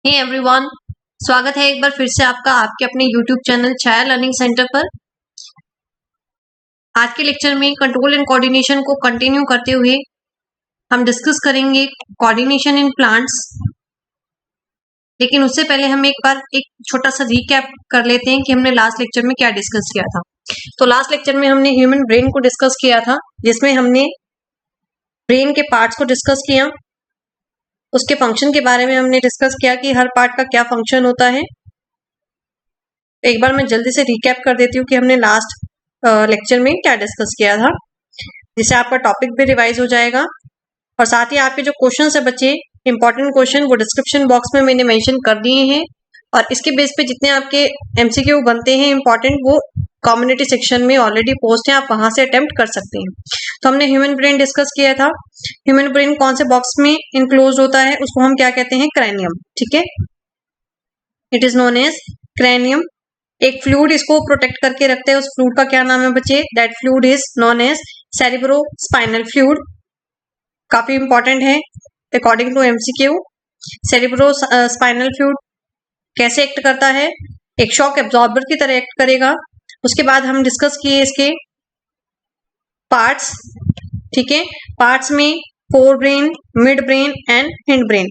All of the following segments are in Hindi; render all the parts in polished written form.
हे एवरीवन, स्वागत है एक बार फिर से आपका आपके अपने यूट्यूब चैनल छाया लर्निंग सेंटर पर। आज के लेक्चर में कंट्रोल एंड कोऑर्डिनेशन को कंटिन्यू करते हुए हम डिस्कस करेंगे कोऑर्डिनेशन इन प्लांट्स। लेकिन उससे पहले हम एक बार एक छोटा सा रिकैप कर लेते हैं कि हमने लास्ट लेक्चर में क्या डिस्कस किया था। तो लास्ट लेक्चर में हमने ह्यूमन ब्रेन को डिस्कस किया था, जिसमें हमने ब्रेन के पार्ट्स को डिस्कस किया, उसके फंक्शन के बारे में हमने डिस्कस किया कि हर पार्ट का क्या फंक्शन होता है। एक बार मैं जल्दी से रिकैप कर देती हूँ कि हमने लास्ट लेक्चर में क्या डिस्कस किया था, जिससे आपका टॉपिक भी रिवाइज हो जाएगा और साथ ही आपके जो क्वेश्चन है बच्चे, इंपॉर्टेंट क्वेश्चन, वो डिस्क्रिप्शन बॉक्स में मैंने मेंशन कर दिए हैं और इसके बेस पे जितने आपके एमसीक्यू बनते हैं इंपॉर्टेंट, वो कम्युनिटी सेक्शन में ऑलरेडी पोस्ट है, आप वहां से अटेम्प्ट कर सकते हैं। तो हमने ह्यूमन ब्रेन डिस्कस किया था। ह्यूमन ब्रेन कौन से बॉक्स में इंक्लोज होता है, उसको हम क्या कहते हैं, क्रैनियम। ठीक है, it is known as cranium. एक फ्लूइड इसको प्रोटेक्ट करके रखते हैं, उस फ्लूइड का क्या नाम है बच्चे, that fluid is known as cerebrospinal fluid. काफी इंपॉर्टेंट है according to MCQ. Cerebrospinal fluid कैसे एक्ट करता है, एक शॉक एब्जॉर्बर की तरह एक्ट करेगा। उसके बाद हम डिस्कस किए इसके पार्ट्स। ठीक है, पार्ट्स में fore brain, mid brain and hind brain.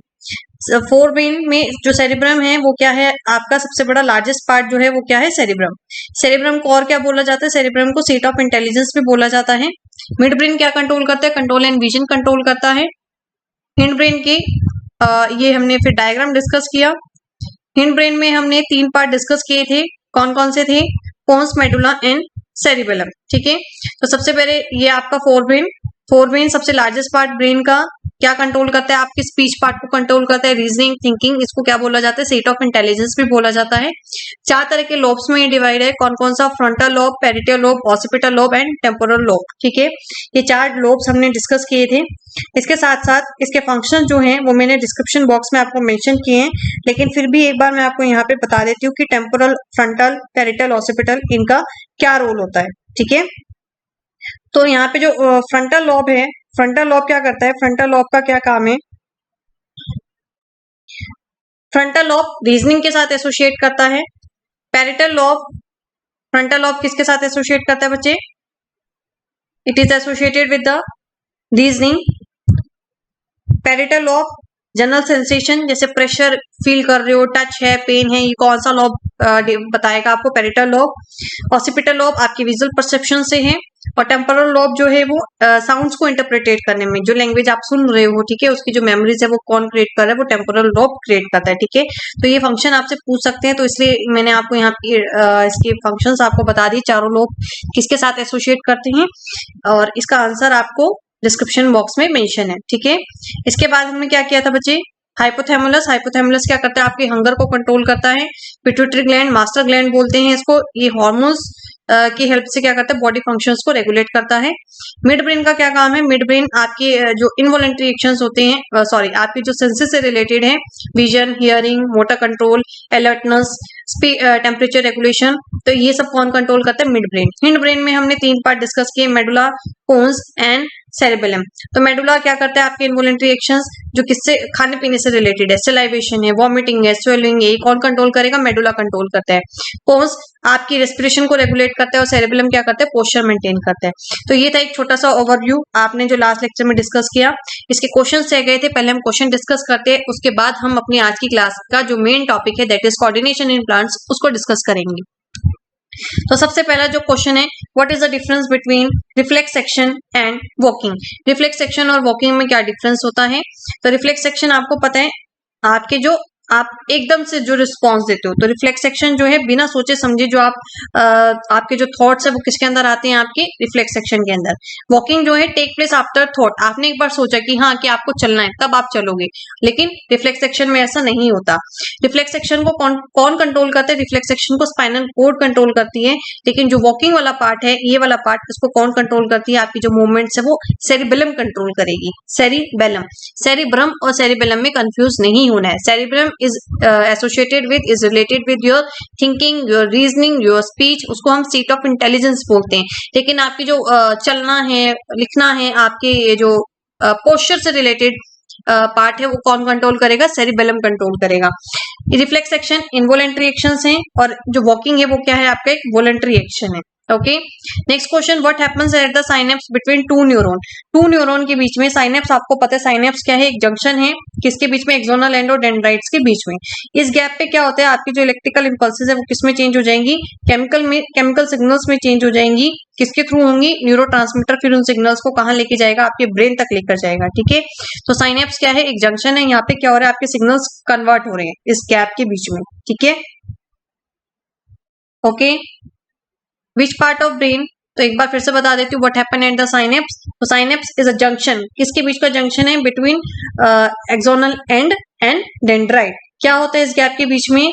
Fore brain में जो सेरिब्रम है वो क्या है, आपका सबसे बड़ा लार्जेस्ट पार्ट जो है वो क्या है, सेरिब्रम। सेरिब्रम को और क्या बोला जाता है, सेरिब्रम को सीट ऑफ इंटेलिजेंस भी बोला जाता है। मिड ब्रेन क्या कंट्रोल करता है, कंट्रोल एंड विजन कंट्रोल करता है। हिंड ब्रेन की ये हमने फिर डायग्राम डिस्कस किया। हिंड ब्रेन में हमने 3 पार्ट डिस्कस किए थे, कौन कौन से थे, पोन्स, मेडुला एंड सेरिबेलम। ठीक है, तो सबसे पहले ये आपका फोर ब्रेन सबसे लार्जेस्ट पार्ट ब्रेन का क्या कंट्रोल करता है, आपकी स्पीच पार्ट को कंट्रोल करता है, रीजनिंग, थिंकिंग, इसको क्या बोला जाता है, सीट ऑफ इंटेलिजेंस भी बोला जाता है। 4 तरह के लोब्स में ये डिवाइड है, कौन कौन सा, frontal lobe, parietal lobe, occipital lobe and temporal lobe. ठीक है, ये 4 लोब्स हमने डिस्कस किए थे। इसके साथ साथ इसके फंक्शन जो हैं वो मैंने डिस्क्रिप्शन बॉक्स में आपको मेंशन किए हैं, लेकिन फिर भी एक बार मैं आपको यहाँ पे बता देती हूँ कि टेम्पोरल, फ्रंटल, पेरिटल, ऑसिपिटल, इनका क्या रोल होता है। ठीक है, तो यहाँ पे जो फ्रंटल लॉब है, फ्रंटल लॉब क्या करता है, फ्रंटल लॉब का क्या काम है, फ्रंटल लॉब रीजनिंग के साथ एसोसिएट करता है। पेरिटल लॉब, फ्रंटल लॉब किसके साथ एसोसिएट करता है बच्चे, it is associated with the reasoning. Parietal lobe general sensation, जैसे प्रेशर फील कर रहे हो, टच है, पेन है, ये कौन सा लॉब बताएगा आपको, पेरिटल लॉब। ऑसिपिटल लॉब आपकी विजुअल परसेप्शन से है और टेम्पोरल लॉब जो है वो साउंड्स को इंटरप्रिटेट करने में, जो लैंग्वेज आप सुन रहे हो, ठीक है, उसकी जो मेमोरीज है वो कौन क्रिएट कर रहा है, वो टेम्पोरल लॉब क्रिएट करता है। ठीक है, तो ये फंक्शन आपसे पूछ सकते हैं, तो इसलिए मैंने आपको यहाँ पे इसके फंक्शंस आपको बता दिए, चारों लोग किसके साथ एसोसिएट करते हैं, और इसका आंसर आपको डिस्क्रिप्शन बॉक्स में मेंशन है। ठीक है, इसके बाद हमने क्या किया था बच्चे, हाइपोथैलेमस। हाइपोथैलेमस क्या करता है, आपके हंगर को कंट्रोल करता है। पिट्यूटरी ग्लैंड, मास्टर ग्लैंड बोलते हैं इसको, ये हार्मोन्स की हेल्प से क्या करता है, बॉडी फंक्शंस को रेगुलेट करता है। मिड ब्रेन का क्या काम है, मिड ब्रेन आपके जो इनवॉलंटरी एक्शंस होते हैं, सॉरी, आपकी जो सेंसेस से रिलेटेड है, vision, hearing, motor control, alertness, temperature regulation, तो ये सब कौन कंट्रोल करता है, मिड ब्रेन। हिंड ब्रेन में हमने 3 पार्ट डिस्कस किए, मेडुला, पोन्स एंड सेरेबेलम। तो मेडुला क्या करता है, आपके इनवॉलंटरी एक्शंस जो किससे, खाने पीने से रिलेटेड है, सलाइवेशन है, वॉमिटिंग है, स्वेलिंग है, कौन कंट्रोल करेगा, मेडुला कंट्रोल करता है। पोन्स आपकी रेस्पिरेशन को रेगुलेट करता है और सेरेबेलम क्या करता है, पोस्चर मेंटेन करता है। तो ये था एक छोटा सा ओवरव्यू आपने जो लास्ट लेक्चर में डिस्कस किया। इसके क्वेश्चन रह गए थे, पहले हम क्वेश्चन डिस्कस करते हैं, उसके बाद हम अपनी आज की क्लास का जो मेन टॉपिक है, that is coordination in plants, उसको डिस्कस करेंगे। तो सबसे पहला जो क्वेश्चन है, what is the difference between reflex section and walking. Reflex section और वॉकिंग में क्या डिफरेंस होता है, तो रिफ्लेक्स सेक्शन आपको पता है, आपके जो आप एकदम से जो रिस्पॉन्स देते हो, तो रिफ्लेक्स सेक्शन जो है बिना सोचे समझे जो आप आपके जो थॉट्स है वो किसके अंदर आते हैं, आपके रिफ्लेक्स सेक्शन के अंदर। वॉकिंग जो है टेक प्लेस आफ्टर थॉट, आपने एक बार सोचा कि हाँ कि आपको चलना है, तब आप चलोगे, लेकिन रिफ्लेक्स सेक्शन में ऐसा नहीं होता। रिफ्लेक्स सेक्शन को कौन कंट्रोल करता है, रिफ्लेक्स सेक्शन को स्पाइनल कोड कंट्रोल करती है, लेकिन जो वॉकिंग वाला पार्ट है, ये वाला पार्ट, इसको कौन कंट्रोल करती है, आपकी जो मूवमेंट्स है वो सेरिबेलम कंट्रोल करेगी। सेरिबेलम, सेरिब्रम और सेरिबेलम में कंफ्यूज नहीं होना है। Cerebrum is associated with, is related with your thinking, your reasoning, your speech, उसको हम seat of intelligence बोलते हैं। लेकिन आपकी जो चलना है, लिखना है, आपके ये जो पोस्चर से रिलेटेड पार्ट है वो कौन कंट्रोल करेगा, सेरिबेलम कंट्रोल करेगा। रिफ्लेक्स एक्शन इनवॉलेंट्री एक्शंस हैं और जो वॉकिंग है वो क्या है आपका एक वॉलेंट्री एक्शन है। Okay, next question, what happens at the synapse between two neuron. Two neuron के बीच में, साइनेप्स आपको पता है साइनेप्स क्या है, एक जंक्शन है किसके बीच में, एक्सोनल एंड और डेंड्राइट्स के बीच में। इस गैप पे क्या होता है, आपकी जो इलेक्ट्रिकल इंपल्सेस है वो किसमें चेंज हो जाएंगी, केमिकल सिग्नल्स में चेंज हो जाएंगी। किसके थ्रू होंगी, न्यूरोट्रांसमीटर फिर उन सिग्नल्स को कहां लेके जाएगा, आपके ब्रेन तक लेकर जाएगा। ठीक है, तो साइनेप्स क्या है, एक जंक्शन है, यहाँ पे क्या हो रहा है, आपके सिग्नल्स कन्वर्ट हो रहे हैं इस गैप के बीच में। ठीक है, okay, which part of brain, तो एक बार फिर से बता देती हूँ what happen at the synapse. तो साइनेप्स इज अ जंक्शन, किसके बीच का जंक्शन है, बिटवीन एक्सोनल एंड डेंड्राइट। क्या होता है इस गैप के बीच में,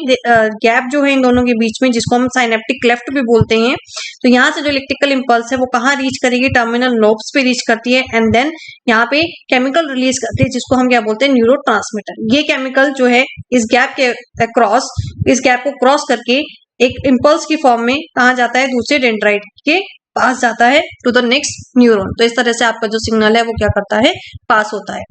गैप जो है इन दोनों के बीच में जिसको हम साइनेप्टिक क्लेफ्ट भी बोलते हैं। तो यहाँ से जो इलेक्ट्रिकल इंपल्स है वो कहाँ रीच करेगी, टर्मिनल लोब्स पे रीच करती है एंड देन यहाँ पे केमिकल रिलीज करती है जिसको हम क्या बोलते हैं, न्यूरोट्रांसमीटर। ये केमिकल जो है इस गैप के अक्रॉस, इस गैप को क्रॉस करके एक इंपल्स की फॉर्म में कहा जाता है, दूसरे डेंड्राइट के पास जाता है टू द नेक्स्ट न्यूरॉन। तो इस तरह से आपका जो सिग्नल है वो क्या करता है, पास होता है।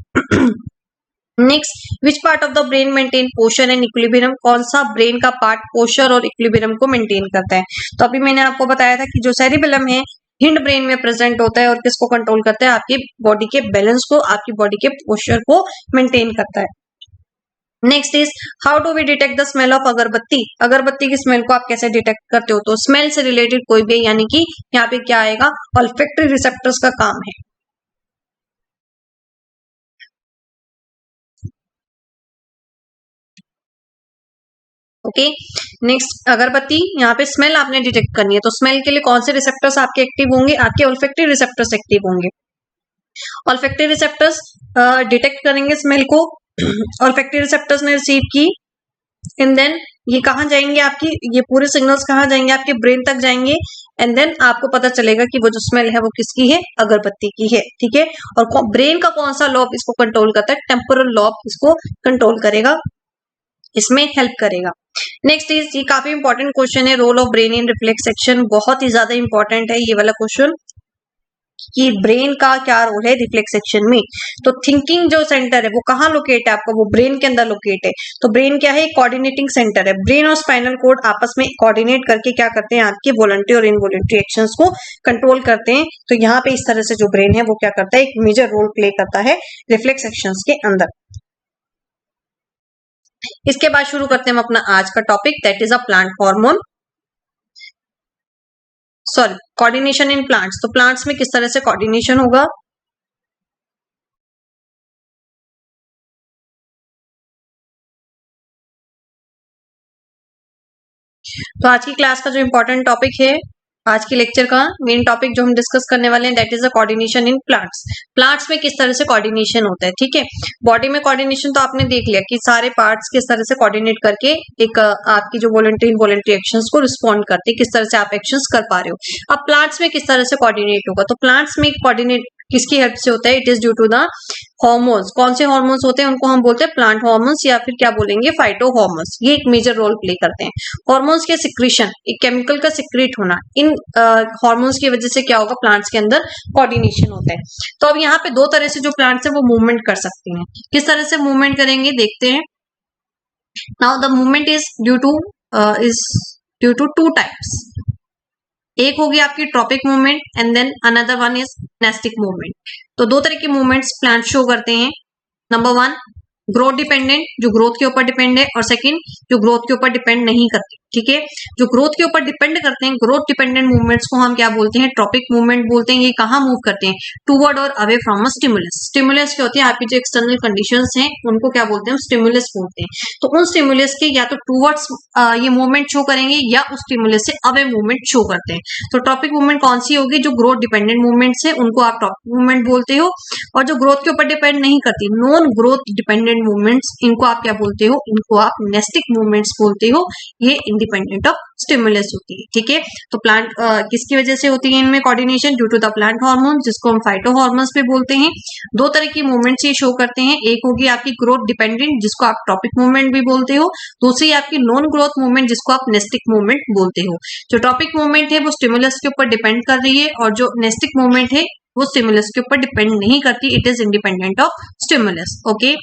Next, which part of the brain maintain posture and equilibrium, कौन सा ब्रेन का पार्ट पोस्चर और इक्विलिब्रियम को मेंटेन करता है। तो अभी मैंने आपको बताया था कि जो सेरिबेलम है हिंड ब्रेन में प्रेजेंट होता है और किसको कंट्रोल करता है, आपकी बॉडी के बैलेंस को, आपकी बॉडी के पोस्चर को मेंटेन करता है। Next is, how do we detect the smell of agarbatti. अगरबत्ती की स्मेल को आप कैसे डिटेक्ट करते हो, तो स्मेल से रिलेटेड कोई भी, यानी कि यहाँ पे क्या आएगा, ऑल्फैक्टरी रिसेप्टर्स का काम है। ओके, नेक्स्ट अगरबत्ती, यहाँ पे स्मेल आपने डिटेक्ट करनी है, तो स्मेल के लिए कौन से रिसेप्टर्स आपके एक्टिव होंगे, आपके ऑल्फैक्टरी रिसेप्टर्स एक्टिव होंगे। ऑल्फैक्टरी रिसेप्टर्स डिटेक्ट करेंगे स्मेल को, ऑल्फैक्टरी रिसेप्टर्स ने रिसीव की एंड देन ये कहाँ जाएंगे, आपकी ये पूरे सिग्नल्स कहाँ जाएंगे, आपके ब्रेन तक जाएंगे एंड देन आपको पता चलेगा कि वो जो स्मेल है वो किसकी है, अगरबत्ती की है। ठीक है, और ब्रेन का कौन सा लॉब इसको कंट्रोल करता है, टेम्पोरल लॉब इसको कंट्रोल करेगा, इसमें हेल्प करेगा। नेक्स्ट इज, ये काफी इंपॉर्टेंट क्वेश्चन है, role of brain in reflex action, बहुत ही ज्यादा इंपॉर्टेंट है ये वाला क्वेश्चन कि ब्रेन का क्या रोल है रिफ्लेक्स एक्शन में। तो थिंकिंग जो सेंटर है वो कहाँ लोकेट है आपका, वो ब्रेन के अंदर लोकेट है। तो ब्रेन क्या है, कोऑर्डिनेटिंग सेंटर है। ब्रेन और स्पाइनल कोड आपस में कोऑर्डिनेट करके क्या करते हैं, आपके वॉलंटरी और इनवॉलंटरी एक्शंस को कंट्रोल करते हैं। तो यहाँ पे इस तरह से जो ब्रेन है वो क्या करता है, एक मेजर रोल प्ले करता है रिफ्लेक्स एक्शंस के अंदर। इसके बाद शुरू करते हैं हम अपना आज का topic, that is a plant hormone, sorry coordination in plants. तो प्लांट्स में किस तरह से कोऑर्डिनेशन होगा, तो आज की क्लास का जो इंपॉर्टेंट टॉपिक है, आज के लेक्चर का मेन टॉपिक जो हम डिस्कस करने वाले हैं, that is a coordination in plants. Plants में किस तरह से कोऑर्डिनेशन होता है। ठीक है, बॉडी में कोऑर्डिनेशन तो आपने देख लिया कि सारे पार्ट्स किस तरह से कोऑर्डिनेट करके एक आपकी जो वॉलंटरी इनवॉलंटरी एक्शंस को रिस्पॉन्ड करते हैं, किस तरह से आप एक्शंस कर पा रहे हो। अब प्लांट्स में किस तरह से कोऑर्डिनेट होगा, तो प्लांट्स में कोऑर्डिनेट किसकी हेल्प से होता है, it is due to the hormones. कौन से हॉर्मोन्स होते हैं, उनको हम बोलते हैं प्लांट हॉर्मोन्स या फिर क्या बोलेंगे, फाइटो हॉर्मोन्स। ये एक मेजर रोल प्ले करते हैं। हॉर्मोन्स के सिक्रीशन, एक केमिकल का सिक्रेट होना, इन हॉर्मोन्स की वजह से क्या होगा, प्लांट्स के अंदर कोऑर्डिनेशन होता है। तो अब यहाँ पे दो तरह से जो प्लांट्स है वो मूवमेंट कर सकते हैं। किस तरह से मूवमेंट करेंगे देखते हैं। Now the movement is due to two types. एक होगी आपकी tropic movement and then another one is nastic movement. तो दो तरह के मूवमेंट्स प्लांट शो करते हैं। नंबर वन, ग्रोथ डिपेंडेंट, जो ग्रोथ के ऊपर डिपेंड है, और सेकंड जो ग्रोथ के ऊपर डिपेंड नहीं करते। ठीक है, जो ग्रोथ के ऊपर डिपेंड करते हैं, ग्रोथ डिपेंडेंट मूवमेंट्स को हम क्या बोलते हैं, ट्रॉपिक मूवमेंट बोलते हैं। ये कहाँ मूव करते हैं, टूवर्ड और away from a stimulus. Stimulus क्या होती है, आपकी जो एक्सटर्नल कंडीशंस हैं उनको क्या बोलते हैं, स्टिमुलस बोलते हैं। तो उन स्टिमुलस के या तो टूवर्ड्स ये मूवमेंट शो करेंगे या उस स्टिमुलस से अवे मूवमेंट शो करते हैं। तो ट्रॉपिक मूवमेंट कौन सी होगी, जो ग्रोथ डिपेंडेंट मूवमेंट्स है उनको आप ट्रॉपिक मूवमेंट बोलते हो, और जो ग्रोथ के ऊपर डिपेंड नहीं करती, नॉन ग्रोथ डिपेंडेंट मूवमेंट्स, इनको आप क्या बोलते हो, इनको आप नेस्टिक मूवमेंट्स बोलते हो। ये इंडिपेंडेंट ऑफ स्टिमुलस होती है। ठीक है, तो प्लांट किसकी वजह से होती है इनमें coordination, due to the plant hormone, जिसको हम फाइटो हार्मोन्स भी बोलते हैं। दो तरह की मूवमेंट्स ये शो करते हैं, एक होगी आपकी ग्रोथ डिपेंडेंट जिसको आप ट्रॉपिक मूवमेंट भी बोलते हो, दूसरी आपकी नॉन ग्रोथ मूवमेंट जिसको आप नेस्टिक मूवमेंट बोलते हो। जो ट्रॉपिक मूवमेंट है वो स्टिमुलस के ऊपर डिपेंड कर रही है, और जो नेस्टिक मूवमेंट है वो स्टिमुलस के ऊपर डिपेंड नहीं करती, it is independent of stimulus. Okay,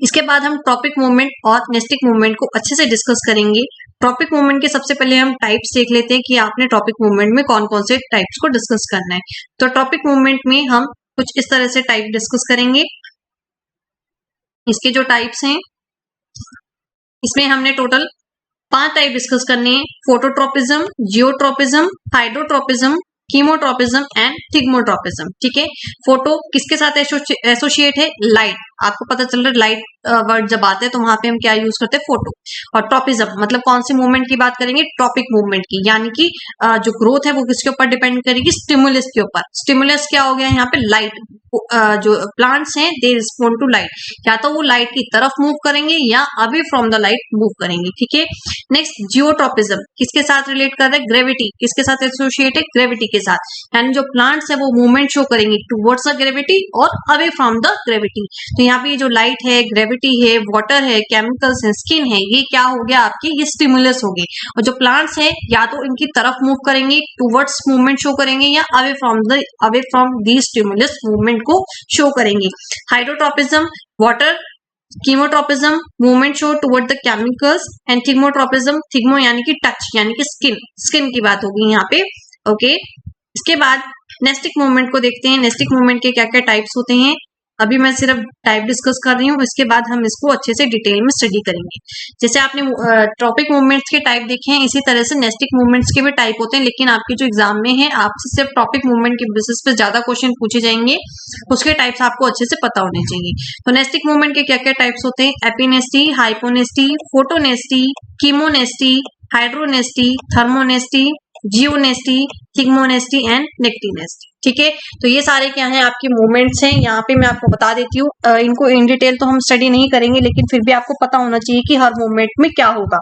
इसके बाद हम ट्रॉपिक मूवमेंट और नेस्टिक मूवमेंट को अच्छे से डिस्कस करेंगे। ट्रॉपिक मूवमेंट के सबसे पहले हम टाइप्स देख लेते हैं कि आपने ट्रॉपिक मूवमेंट में कौन कौन से टाइप्स को डिस्कस करना है। तो ट्रॉपिक मूवमेंट में हम कुछ इस तरह से टाइप डिस्कस करेंगे। इसके जो टाइप्स हैं, इसमें हमने टोटल 5 टाइप डिस्कस करने हैं। Phototropism, geotropism, hydrotropism, chemotropism and thigmotropism. ठीक है, फोटो किसके साथ एसोसिएट है? लाइट। आपको पता चल रहा है लाइट वर्ड जब आते हैं तो वहां पे हम क्या यूज करते हैं? फोटो। और ट्रोपिज्म मतलब कौन सी मूवमेंट की बात करेंगे? ट्रॉपिक मूवमेंट की, यानी कि जो ग्रोथ है वो किसके ऊपर डिपेंड करेगी? स्टिमुलस के ऊपर। स्टिमुलस क्या हो गया यहाँ पे? लाइट। जो प्लांट्स हैं दे रिस्पोंड टू लाइट, या तो वो लाइट की तरफ मूव करेंगे या away from the light move करेंगे। ठीक है, नेक्स्ट जियोट्रोपिज्म किसके साथ रिलेट कर रहे हैं? ग्रेविटी। किसके साथ एसोसिएट है? ग्रेविटी के साथ। यानी जो प्लांट्स है वो मूवमेंट शो करेंगे टुवर्ड्स द ग्रेविटी और अवे फ्रॉम द ग्रेविटी। तो यहाँ पे जो लाइट है, ग्रेविटी है, वाटर है, केमिकल्स है, स्किन है, ये क्या हो गया आपके? ये स्टिमुलस हो गए। और जो प्लांट्स है या तो इनकी तरफ मूव करेंगे, टुवर्ड्स मूवमेंट शो करेंगे, या away from the stimulus movement को शो करेंगे। Hydrotropism water, chemotropism movement show toward the chemicals and thigmotropism, thigmo यानी कि टच यानी कि स्किन की बात होगी यहाँ पे। ओके, इसके बाद नेस्टिक मूवमेंट को देखते हैं। नेस्टिक मूवमेंट के क्या क्या टाइप्स होते हैं? अभी मैं सिर्फ टाइप डिस्कस कर रही हूँ, इसके बाद हम इसको अच्छे से डिटेल में स्टडी करेंगे। जैसे आपने ट्रॉपिक मूवमेंट्स के टाइप देखे हैं, इसी तरह से नेस्टिक मूवमेंट्स के भी टाइप होते हैं, लेकिन आपके जो एग्जाम में है आपसे सिर्फ ट्रॉपिक मूवमेंट के बेसिस पे ज्यादा क्वेश्चन पूछे जाएंगे, उसके टाइप्स आपको अच्छे से पता होने चाहिए। तो नेस्टिक मूवमेंट के क्या क्या टाइप्स होते हैं? एपिनेस्टी, हाइपोनेस्टी, फोटोनेस्टी, कीमोनेस्टी, हाइड्रोनेस्टी, थर्मोनेस्टी, जियोनेस्टी, थिग्मोनेस्टी एंड नेक्टिनेस्टी। ठीक है, तो ये सारे क्या हैं? आपके मूवमेंट्स हैं। यहाँ पे मैं आपको बता देती हूँ, इनको इन डिटेल तो हम स्टडी नहीं करेंगे, लेकिन फिर भी आपको पता होना चाहिए कि हर मूवमेंट में क्या होगा।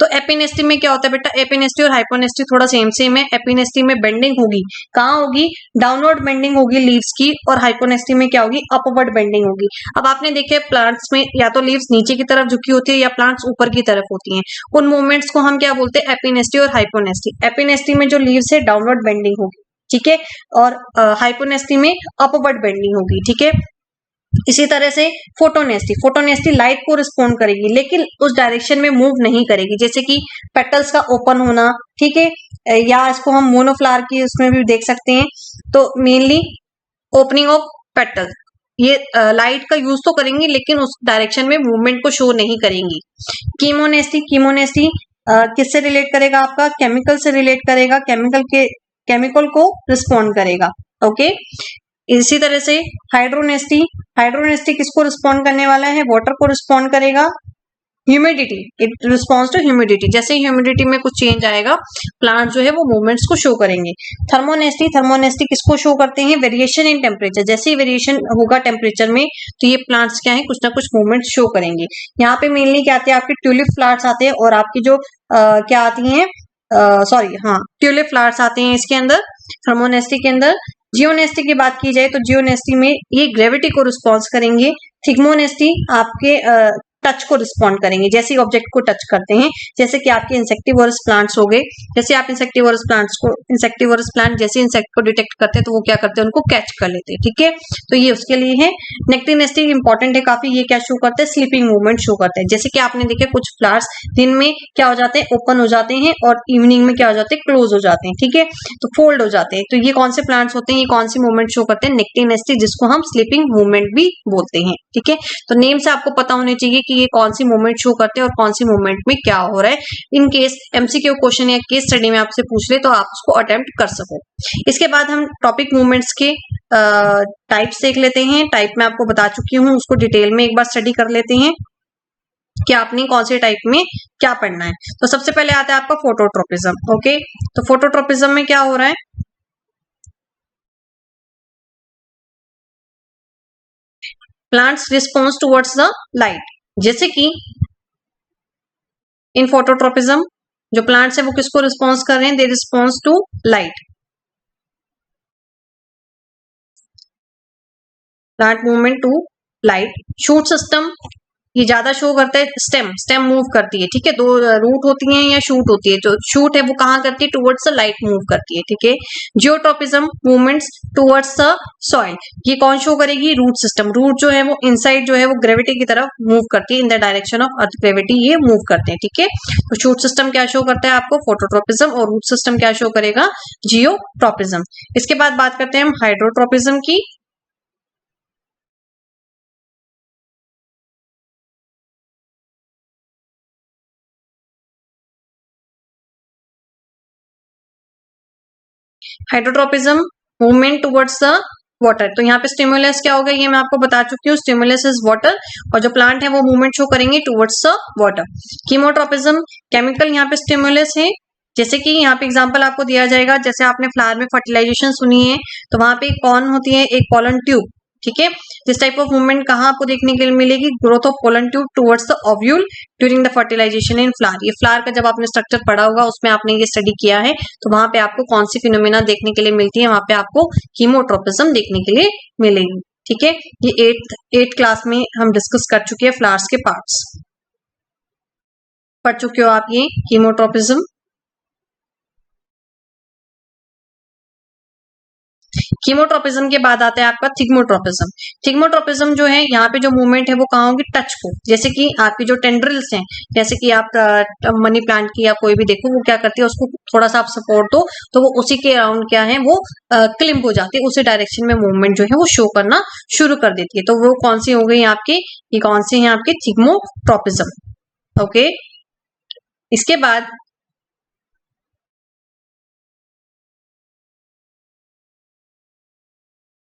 तो एपिनेस्टी में क्या होता है बेटा? एपिनेस्टी और हाइपोनेस्टी थोड़ा सेम है। एपिनेस्टी में बेंडिंग होगी, कहाँ होगी? डाउनवर्ड बेंडिंग होगी लीव्स की, और हाइपोनेस्टी में क्या होगी? अपवर्ड बेंडिंग होगी। अब आपने देखे प्लांट्स में या तो लीव्स नीचे की तरफ झुकी होती है या प्लांट्स ऊपर की तरफ होती हैं। उन मूवमेंट्स को हम क्या बोलते हैं? एपिनेस्टी और हाइपोनेस्टी। एपिनेस्टी में जो लीव्स है डाउनवर्ड बेंडिंग होगी, ठीक है, और हाइपोनेस्टी में अपवर्ड बेंडिंग होगी। ठीक है, इसी तरह से फोटोनेस्टी लाइट को रिस्पॉन्ड करेगी, लेकिन उस डायरेक्शन में मूव नहीं करेगी, जैसे कि पेटल्स का ओपन होना। ठीक है, या इसको हम मोनोफ्लावर की उसमें भी देख सकते हैं। तो मेनली ओपनिंग ऑफ पेटल, ये लाइट का यूज तो करेंगी लेकिन उस डायरेक्शन में मूवमेंट को शो नहीं करेंगी। कीमोनेस्टी किससे रिलेट करेगा? आपका केमिकल से रिलेट करेगा, केमिकल को रिस्पॉन्ड करेगा। ओके, इसी तरह से हाइड्रोनेस्टी किसको रिस्पॉन्ड करने वाला है? वाटर को रिस्पॉन्ड करेगा। Humidity, it response to humidity, जैसे ह्यूमिडिटी में कुछ चेंज आएगा प्लांट जो है वो मूवमेंट्स को शो करेंगे। थर्मोनेस्टी किसको शो करते हैं? वेरिएशन इन टेम्परेचर, जैसे ही वेरिएशन होगा टेम्परेचर में तो ये प्लांट्स क्या है? कुछ ना कुछ मूवमेंट शो करेंगे। यहाँ पे मेनली क्या आते हैं? आपके ट्यूलिप फ्लावर्स आते हैं, और आपकी जो क्या आती हैं? ट्यूलिप फ्लावर्स आते हैं इसके अंदर, थर्मोनेस्टी के अंदर। जियोनेस्टी की बात की जाए तो जियोनेस्टी में ये ग्रेविटी को रिस्पॉन्स करेंगे। थिग्मोनेस्टी आपके टच को रिस्पॉन्ड करेंगे, जैसे ऑब्जेक्ट को टच करते हैं, जैसे कि आपके इंसेक्टिवोरस प्लांट्स हो गए। जैसे आप इंसेक्टिवोरस प्लांट जैसे इंसेक्ट को डिटेक्ट करते हैं तो वो क्या करते हैं? उनको कैच कर लेते हैं। ठीक है, तो ये उसके लिए है। नेक्टिनेस्टी इंपॉर्टेंट है काफी, ये क्या शो करते हैं? स्लीपिंग मूवमेंट शो करते हैं। जैसे कि आपने देखे कुछ फ्लावर्स दिन में क्या हो जाते हैं? ओपन हो जाते हैं, और इवनिंग में क्या हो जाते हैं? क्लोज हो जाते हैं। ठीक है, तो फोल्ड हो जाते हैं। तो ये कौन से प्लांट्स होते हैं? ये कौन सी मूवमेंट शो करते हैं? नेक्टिनेस्टी, जिसको हम स्लीपिंग मूवमेंट भी बोलते हैं। ठीक है, तो नेम से आपको पता होनी चाहिए कि ये कौन सी मूवमेंट शो करते हैं और कौन सी मूवमेंट में क्या हो रहा है। इन केस एमसीक्यू क्वेश्चन या केस स्टडी में आपसे पूछ ले तो आप उसको अटेम्प्ट कर सको। इसके बाद हम टॉपिक मूवमेंट्स के टाइप्स देख लेते हैं। टाइप मैं आपको बता चुकी हूँ, उसको डिटेल में एक बार स्टडी कर लेते हैं कि आपने कौन से टाइप में क्या पढ़ना है। तो सबसे पहले आता है आपका फोटोट्रोपिज्म। ओके, तो फोटोट्रोपिज्म में क्या हो रहा है? Plants response towards the light, जैसे कि इन फोटोट्रोपिज्म जो प्लांट्स है वो किसको रिस्पॉन्स कर रहे हैं? They response to light. Plant movement to light. Shoot system ये ज्यादा शो करता है स्टेम, स्टेम मूव करती है, ठीक है। दो रूट होती हैं या शूट होती है, जो शूट है वो कहाँ करती है, टुवर्ड्स द लाइट मूव करती है, ठीक है। Geotropism movements towards the soil, ये कौन शो करेगी, रूट सिस्टम। रूट जो है वो इनसाइड जो है वो ग्रेविटी की तरफ मूव करती है, in the direction of earth gravity ये मूव करते हैं, ठीक है। तो शूट सिस्टम क्या शो करता है आपको, फोटोट्रोपिज्म, और रूट सिस्टम क्या शो करेगा, जियोट्रोपिज्म। इसके बाद बात करते हैं हम हाइड्रोट्रोपिज्म की। Hydrotropism movement towards the water, तो यहाँ पे स्टिमुलस क्या होगा ये मैं आपको बता चुकी हूँ, स्टिमुलस इज वाटर, और जो प्लांट है वो मूवमेंट शो करेंगे towards the water. Chemotropism chemical यहाँ पे स्टिमुलस है, जैसे कि यहाँ पे एग्जांपल आपको दिया जाएगा, जैसे आपने फ्लावर में फर्टिलाइजेशन सुनी है, तो वहां पे कौन होती है, एक पोलन ट्यूब, ठीक है। दिस टाइप ऑफ मूवमेंट कहाँ आपको देखने के लिए मिलेगी, growth of pollen tube towards the ovule during the fertilisation in flower. ये फ्लावर का जब आपने स्ट्रक्चर पढ़ा होगा उसमें आपने ये स्टडी किया है, तो वहां पे आपको कौन सी फिनोमेना देखने के लिए मिलती है, वहां पे आपको कीमोट्रोपिज्म देखने के लिए मिलेगी, ठीक है। ये एट क्लास में हम डिस्कस कर चुके हैं, फ्लावर्स के पार्ट्स पढ़ चुके हो आप ये कीमोट्रोपिज्म। कीमोट्रोपिज्म के बाद आता है आपका थिग्मोट्रोपिज्म। थिग्मोट्रोपिज्म जो है यहाँ पे जो मूवमेंट है वो कहाँ होगी, टच को, जैसे कि आपकी जो टेंड्रिल्स हैं, जैसे कि आप मनी प्लांट की या कोई भी देखो वो क्या करती है, उसको थोड़ा सा आप सपोर्ट दो तो वो उसी के अराउंड क्या है वो क्लिम्प हो जाती है, उसी डायरेक्शन में मूवमेंट जो है वो शो करना शुरू कर देती है। तो वो कौन सी हो गई आपके, ये कौन से हैं आपके, थिग्मोट्रोपिज्म, ओके। इसके बाद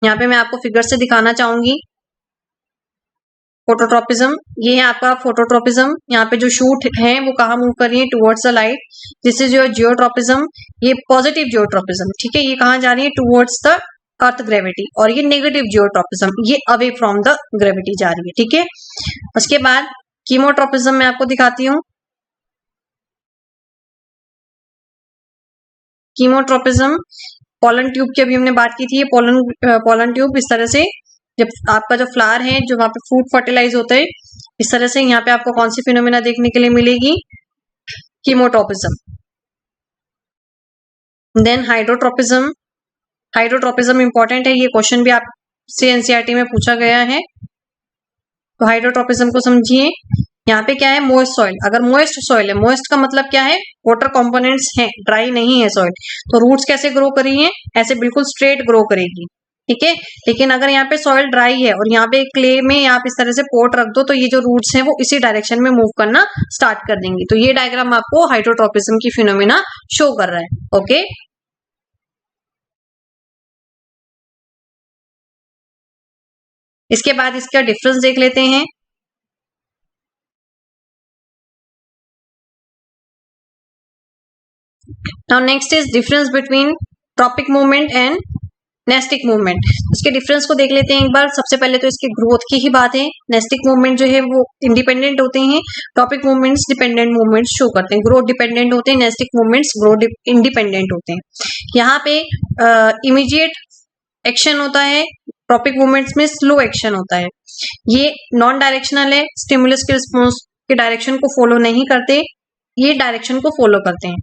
यहाँ पे मैं आपको फिगर से दिखाना चाहूंगी फोटोट्रोपिज्म, ये है आपका फोटोट्रोपिज्म। यहाँ पे जो शूट है वो कहाँ मूव कर रही है, towards the light. This is your geotropism, ये पॉजिटिव जियोट्रोपिज्म, ठीक है, ये कहाँ जा रही है, टुवर्ड्स द अर्थ ग्रेविटी। और ये नेगेटिव जियोट्रोपिज्म, ये अवे फ्रॉम द ग्रेविटी जा रही है, ठीक है। उसके बाद कीमोट्रोपिज्म मैं आपको दिखाती हूँ। कीमोट्रोपिज्म पोलन ट्यूब की अभी हमने बात की थी, पोलन ट्यूब इस तरह से, जब आपका जो फ्लावर है जो वहां पे फ्रूट फर्टिलाइज होता है, इस तरह से यहाँ पे आपको कौन सी फिनोमेना देखने के लिए मिलेगी, chemotropism. Then hydrotropism, hydrotropism important है, ये क्वेश्चन भी आपसे एनसीईआरटी में पूछा गया है, तो हाइड्रोट्रोपिज्म को समझिए। यहाँ पे क्या है, मोइस्ट सॉइल, अगर मोइस्ट सॉइल है, मोइस्ट का मतलब क्या है, वाटर कंपोनेंट्स हैं, ड्राई नहीं है सॉइल, तो रूट्स कैसे ग्रो करी है, ऐसे बिल्कुल स्ट्रेट ग्रो करेगी, ठीक है। लेकिन अगर यहाँ पे सॉइल ड्राई है और यहाँ पे क्ले में आप इस तरह से पोट रख दो, तो ये जो रूट्स हैं वो इसी डायरेक्शन में मूव करना स्टार्ट कर देंगे। तो ये डायग्राम आपको हाइड्रोट्रोपिज्म की फिनोमेना शो कर रहा है, ओके। इसके बाद इसका डिफरेंस देख लेते हैं। Now next is difference between tropic movement and nastic movement. इसके डिफरेंस को देख लेते हैं एक बार। सबसे पहले तो इसके ग्रोथ की ही बात है। नेस्टिक मूवमेंट जो है वो इंडिपेंडेंट होते हैं, tropic movements dependent movements show करते हैं। ग्रोथ डिपेंडेंट होते हैं, नेस्टिक मूवमेंट्स ग्रोथ इंडिपेंडेंट होते हैं। यहाँ पे इमीडिएट एक्शन होता है, ट्रॉपिक मूवमेंट्स में स्लो एक्शन होता है। ये नॉन डायरेक्शनल है, स्टिमुलस के रिस्पॉन्स के डायरेक्शन को फॉलो नहीं करते, ये डायरेक्शन को फॉलो करते हैं।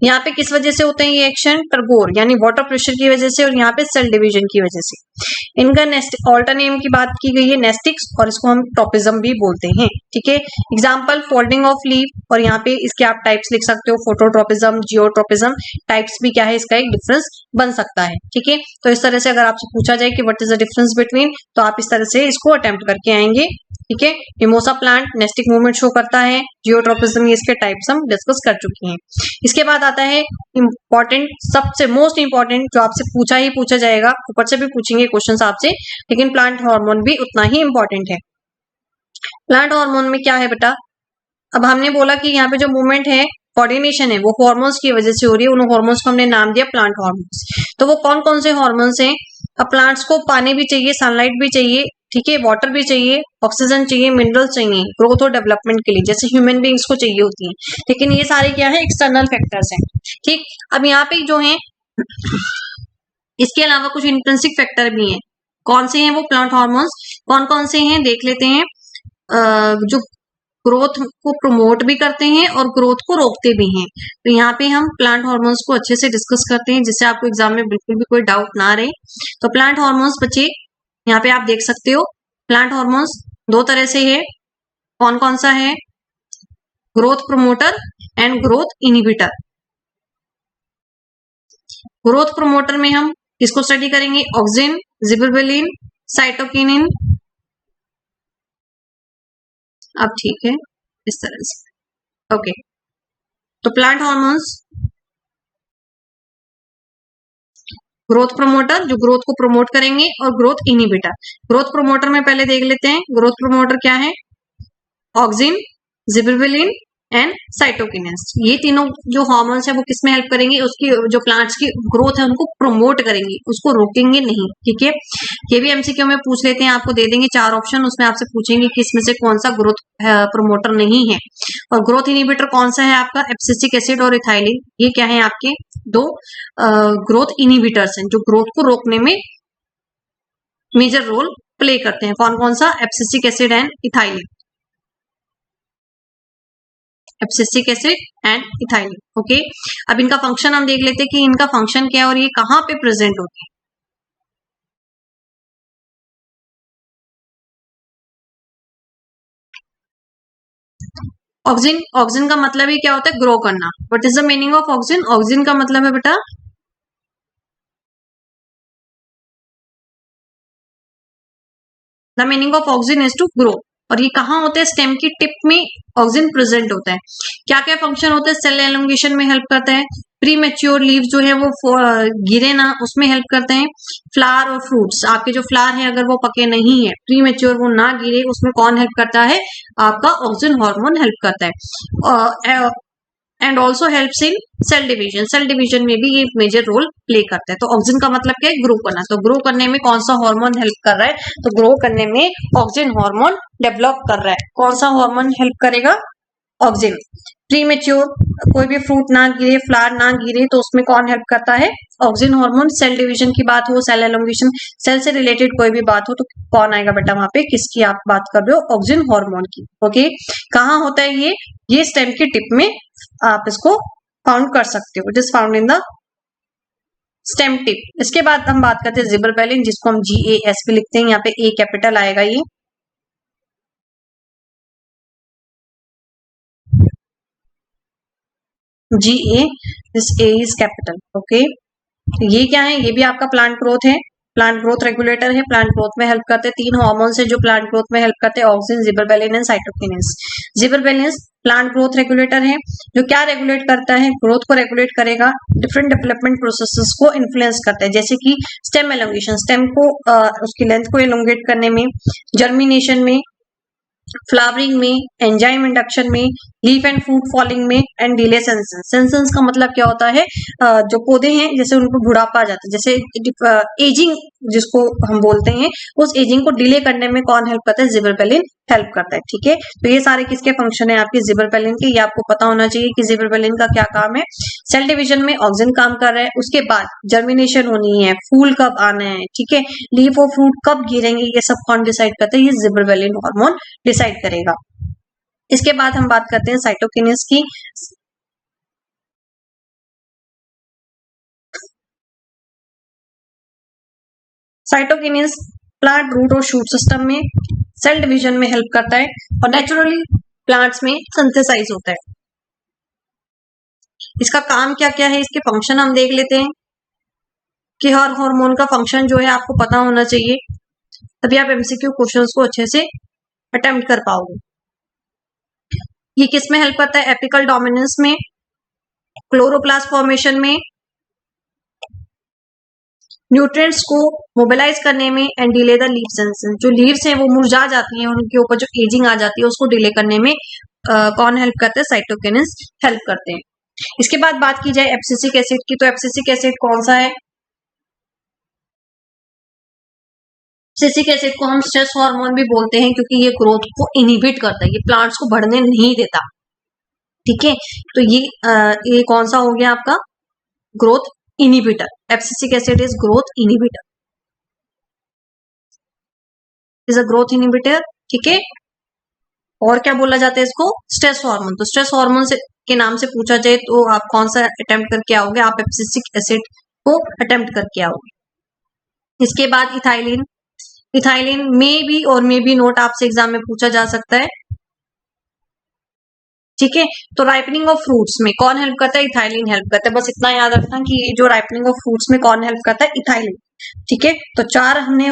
यहाँ पे किस वजह से होते हैं ये एक्शन, टर्गोर यानी वाटर प्रेशर की वजह से, और यहाँ पे सेल डिवीजन की वजह से। इनका ऑल्टर नेम की बात की गई है नेस्टिक्स, और इसको हम ट्रॉपिज्म भी बोलते हैं, ठीक है। एग्जांपल फोल्डिंग ऑफ लीफ, और यहाँ पे इसके आप टाइप्स लिख सकते हो, फोटोट्रोपिज्म, जियोट्रोपिज्म, टाइप्स भी क्या है इसका एक डिफरेंस बन सकता है, ठीक है। तो इस तरह से अगर आपसे पूछा जाए कि what is the difference between, तो आप इस तरह से इसको अटेम्प्ट करके आएंगे, ठीक है। Mimosa plant nastic movement show करता है, जियोट्रोपिज्म ये इसके टाइप्स हम डिस्कस कर चुके हैं। इसके बाद आता है इंपॉर्टेंट, सबसे मोस्ट इंपॉर्टेंट, जो आपसे पूछा ही पूछा जाएगा, ऊपर से भी पूछेंगे क्वेश्चंस आपसे, लेकिन प्लांट हार्मोन भी उतना ही इंपॉर्टेंट है। प्लांट हार्मोन में क्या है बेटा, अब हमने बोला कि यहाँ पे जो मूवमेंट है, कोऑर्डिनेशन है, वो हार्मोन्स की वजह से हो रही है। उन हार्मोन्स को हमने नाम दिया प्लांट हार्मोन्स। तो वो कौन कौन से हार्मोन्स हैं, अब प्लांट्स को पानी भी चाहिए, सनलाइट भी चाहिए, ठीक है, वाटर भी चाहिए, ऑक्सीजन चाहिए, मिनरल चाहिए ग्रोथ और डेवलपमेंट के लिए, जैसे ह्यूमन बींग्स को चाहिए होती है। लेकिन ये सारे क्या है, एक्सटर्नल फैक्टर्स हैं, ठीक। अब यहाँ पे जो है इसके अलावा कुछ इंट्रिंसिक फैक्टर भी हैं। कौन से हैं वो प्लांट हार्मोन्स, कौन कौन से हैं देख लेते हैं। जो ग्रोथ को प्रमोट भी करते हैं और ग्रोथ को रोकते भी हैं। तो यहाँ पे हम प्लांट हार्मोन्स को अच्छे से डिस्कस करते हैं जिससे आपको एग्जाम में बिल्कुल भी कोई डाउट ना रहे। तो प्लांट हार्मोन्स बच्चे यहाँ पे आप देख सकते हो, प्लांट हार्मोन्स दो तरह से है। कौन कौन सा है? Growth promoter and growth inhibitor. Growth promoter में हम किसको स्टडी करेंगे? Auxin, gibberellin, cytokinin. अब ठीक है, इस तरह से। ओके, तो प्लांट हार्मोन्स ग्रोथ प्रमोटर जो ग्रोथ को प्रमोट करेंगे और ग्रोथ इनहिबिटर। ग्रोथ प्रमोटर में पहले देख लेते हैं ग्रोथ प्रमोटर क्या है। Auxin, gibberellin and cytokinase. ये तीनों जो हार्मोन्स है वो किसमें हेल्प करेंगे? उसकी जो प्लांट्स की ग्रोथ है उनको प्रमोट करेंगे, उसको रोकेंगे नहीं। ठीक है, ये भी एमसीक्यू में पूछ लेते हैं, आपको दे देंगे 4 ऑप्शन, उसमें आपसे पूछेंगे कि इसमें से कौन सा ग्रोथ प्रमोटर नहीं है। और ग्रोथ इनहिबिटर कौन सा है आपका? एब्सिसिक एसिड और इथाइलिन। ये क्या है आपके दो ग्रोथ इनहिबिटर्स हैं जो ग्रोथ को रोकने में मेजर रोल प्ले करते हैं। कौन कौन सा? Abscisic acid and ethylene. Abscisic acid and ethylene. Okay, अब इनका फंक्शन हम देख लेते हैं कि इनका फंक्शन क्या है और ये कहां पे प्रेजेंट होते हैं। ऑक्सिन, ऑक्सिन का मतलब ही क्या होता है? ग्रो करना। What is the meaning of auxin? Auxin का मतलब है बेटा the meaning of auxin is to grow. और ये कहाँ होता है? स्टेम की टिप में ऑक्सिन प्रेजेंट होता है। क्या क्या फंक्शन होता है? सेल एलोंगेशन में हेल्प करता है, प्री मेच्योर लीव्स जो है वो गिरे ना उसमें हेल्प करते हैं, फ्लावर और फ्रूट्स, आपके जो फ्लावर है अगर वो पके नहीं है, प्री मेच्योर वो ना गिरे, उसमें कौन हेल्प करता है? आपका ऑक्सिन हार्मोन हेल्प करता है। And also helps in cell division. Cell division में भी ये मेजर रोल प्ले करता है। तो ऑक्सिन का मतलब क्या है? ग्रो करना। तो ग्रो करने में कौन सा हार्मोन हेल्प कर रहा है? तो ग्रो करने में ऑक्सिन हार्मोन डेवलप कर रहा है। कौन सा हार्मोन हेल्प करेगा? ऑक्सिन। प्री मेच्योर कोई भी फ्रूट ना गिरे, फ्लावर ना गिरे, तो उसमें कौन हेल्प करता है? Auxin hormone. सेल डिवीजन की बात हो, सेल एलोंगेशन, सेल से रिलेटेड कोई भी बात हो तो कौन आएगा बेटा वहां पे? किसकी आप बात कर रहे हो? ऑक्सिन हार्मोन की। ओके, कहाँ होता है ये स्टेम की टिप में आप इसको फाउंड कर सकते हो। It is found in the stem tip. इसके बाद हम बात करते हैं जिबरबेलिन, जिसको हम GAS भी लिखते हैं, यहाँ पे A कैपिटल आएगा। ये GA, this A is capital. Okay, ये क्या है? ये भी आपका प्लांट ग्रोथ है, प्लांट ग्रोथ रेगुलेटर है, प्लांट ग्रोथ में हेल्प करते हैं। 3 हार्मोन्स है जो प्लांट ग्रोथ में हेल्प करते हैं, auxin, gibberellin and cytokinins. Gibberellin plant growth regulator है जो क्या रेगुलेट करता है? ग्रोथ को रेगुलेट करेगा, डिफरेंट डेवलपमेंट प्रोसेसेस को इन्फ्लुएंस करता है, जैसे कि स्टेम एलोंगेशन, स्टेम को उसकी लेंथ को एलोंगेट करने में, जर्मिनेशन में, फ्लावरिंग में, एंजाइम इंडक्शन में, लीफ एंड फ्रूट फॉलिंग में, एंड डिले सेंसेस। सेंसेस का मतलब क्या होता है? जो पौधे हैं जैसे उनको बुढ़ापा आ जाता है, जैसे एजिंग जिसको हम बोलते हैं, उस एजिंग को डिले करने में कौन हेल्प करता है? जिबरबेलिन हेल्प करता है। ठीक है, तो ये सारे किसके फंक्शन है आपके? जिबरबेलिन के। ये आपको पता होना चाहिए कि जिबरबेलिन का क्या काम है। सेल डिवीजन में ऑक्सिन काम कर रहा है, उसके बाद जर्मिनेशन होनी है, फूल कब आना है, ठीक है, लीफ और फ्रूट कब गिरेंगे, ये सब कौन डिसाइड करता है? ये जिबरबेलिन हार्मोन डिसाइड करेगा। इसके बाद हम बात करते हैं साइटोकिनेस की। साइटोकिनेस प्लांट रूट और शूट सिस्टम में सेल डिवीजन में हेल्प करता है और नेचुरली प्लांट्स में सिंथेसाइज होता है। इसका काम क्या क्या है, इसके फंक्शन हम देख लेते हैं कि हर हार्मोन का फंक्शन जो है आपको पता होना चाहिए, तभी आप एमसीक्यू क्वेश्चंस को अच्छे से अटेम्प्ट कर पाओगे। ये किस में हेल्प करता है? एपिकल डोमिनेंस में, क्लोरोप्लास्ट फॉर्मेशन में, न्यूट्रिएंट्स को मोबिलाइज करने में, and delay the leaf senses. जो लीव्स हैं वो मुरझा जाती हैं, उनके ऊपर जो एजिंग आ जाती है उसको डिले करने में कौन हेल्प करते हैं? साइटोकिनेस हेल्प करते हैं। इसके बाद बात की जाए एब्सिसिक एसिड की, तो एब्सिसिक एसिड कौन सा है? एब्सिसिक एसिड को हम स्ट्रेस हार्मोन भी बोलते हैं क्योंकि ये ग्रोथ को इनहिबिट करता है, ये प्लांट्स को बढ़ने नहीं देता। ठीक है, तो ये कौन सा हो गया आपका? Growth inhibitor. Abscisic acid is growth inhibitor, is a growth inhibitor. ठीक है, और क्या बोला जाता है इसको, स्ट्रेस हार्मोन। तो स्ट्रेस हार्मोन से के नाम से पूछा जाए तो आप कौन सा अटेम्प्ट करके आओगे, आप एब्सिसिक एसिड को अटेम्प्ट करके आओगे। इसके बाद इथाइलिन, इथाइलिन में भी और मे बी नोट आपसे एग्जाम में पूछा जा सकता है, ठीक है। तो राइपनिंग ऑफ फ्रूट्स में कौन हेल्प करता है, इथाइलिन हेल्प करता है। बस इतना याद रखना कि जो राइपनिंग ऑफ फ्रूट्स में कौन हेल्प करता है, इथाइलिन, ठीक है। तो 4 हमने